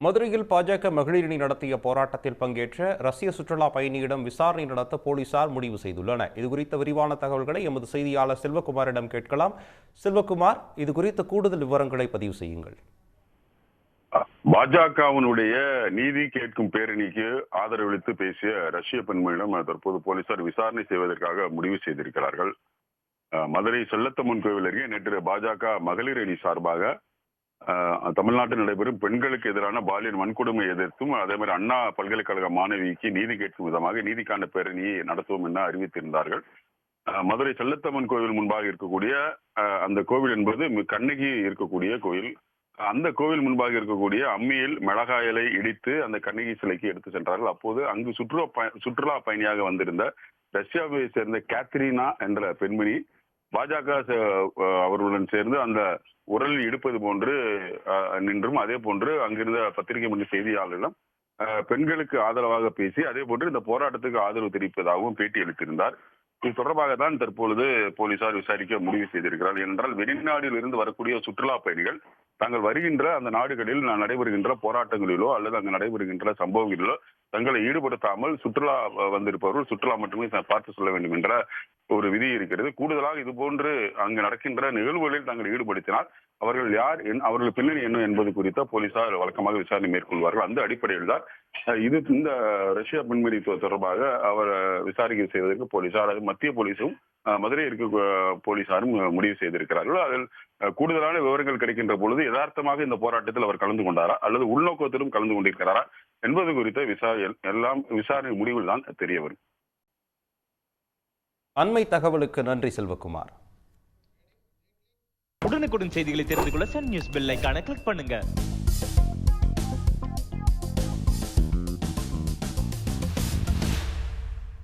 மதுரையில் பாஜக மகளிரணி நடத்திய போராட்டத்தில் பங்கேற்ற ரஷ்ய சுற்றுலா பயணியிடம் விசாரணை நடத்த போலீசார் முடிவு செய்துள்ளனர். இதுகுறித்த விரிவான தகவல்களை எமது செய்தியாளர் செல்வகுமாரிடம் கேட்கலாம். செல்வகுமார், இதுகுறித்த கூடுதல் விவரங்களை பதிவு செய்யுங்கள். பாஜகவினுடைய நீதி கேட்கும் பேரணிக்கு ஆதரவளித்து பேசிய ரஷ்ய பெண்மணியிடம் தற்போது போலீசார் விசாரணை செய்வதற்காக முடிவு செய்திருக்கிறார்கள். மதுரை செல்லத்தம்மன் கோவில் அருகே நேற்று பாஜக மகளிர் அணி சார்பாக தமிழ்நாட்டில் நடைபெறும் பெண்களுக்கு எதிரான பாலியல் வன்கொடுமை எதிர்த்தும் அதே மாதிரி அண்ணா பல்கலைக்கழக மாணவிக்கு நீதி கேட்கும் விதமாக நீதிக்கான பேரணியை நடத்துவோம் என அறிவித்திருந்தார்கள். மதுரை செல்லத்தம்மன் கோவில் முன்பாக இருக்கக்கூடிய அந்த கோவில் என்பது கண்ணகி இருக்கக்கூடிய கோவில். அந்த கோவில் முன்பாக இருக்கக்கூடிய அம்மியில் மிளகாயலை இடித்து அந்த கண்ணகி சிலைக்கு எடுத்து சென்றார்கள். அப்போது அங்கு சுற்றுலா பயணியாக வந்திருந்த ரஷ்யாவை சேர்ந்த கேத்ரீனா என்ற பெண்மணி பாஜக அவர்களுடன் சேர்ந்து அந்த உரலில் இடுப்பது போன்று நின்றும் அதே போன்று அங்கிருந்த பத்திரிகை மன்ற செய்தியாளர்களிடம் பெண்களுக்கு ஆதரவாக பேசி அதே போன்று இந்த போராட்டத்துக்கு ஆதரவு தெரிவிப்பதாகவும் பேட்டி அளித்திருந்தார். இது தொடர்பாக தான் தற்பொழுது போலீசார் விசாரிக்க முடிவு செய்திருக்கிறார். ஏனென்றால் வெளிநாட்டில் இருந்து வரக்கூடிய சுற்றுலா பயணிகள் தாங்கள் வருகின்ற அந்த நாடுகளில் நடைபெறுகின்ற போராட்டங்களிலோ அல்லது அங்கு நடைபெறுகின்ற சம்பவங்களிலோ தங்களை ஈடுபடுத்தாமல் சுற்றுலா வந்திருப்பவர்கள் சுற்றுலா மட்டுமே பார்த்து சொல்ல வேண்டும் என்ற ஒரு விதி இருக்கிறது. கூடுதலாக இது போன்று அங்கு நடக்கின்ற நிகழ்வுகளில் தாங்கள் ஈடுபடுத்தினால் அவர்கள் யார், அவர்கள் பின்னணி என்ன என்பது குறித்த போலீசார் வழக்கமாக விசாரணை மேற்கொள்வார்கள். அந்த அடிப்படையில் தான் இந்த ரஷ்யா பெண்மணி தொடர்பாக அவர் விசாரிக்கை செய்வதற்கு போலீசார், அது மத்திய போலீஸும் மதுரை இருக்க போலீசாரும் முடிவு செய்திருக்கிறார்கள். அதில் கூடுதலான விவரங்கள் கிடைக்கின்ற பொழுது யதார்த்தமாக இந்த போராட்டத்தில் அவர் கலந்து கொண்டாரா அல்லது உள்நோக்கத்திலும் கலந்து கொண்டிருக்கிறாரா என்பது குறித்த விசாரணை முடிவில் தான் தெரிய வரும். அண்மை தகவலுக்கு நன்றி செல்வகுமார். உடனுக்குடன் செய்திகளை தெரிந்து கொள்ள சன் நியூஸ் பெல் ஐகானை கிளிக் பண்ணுங்க.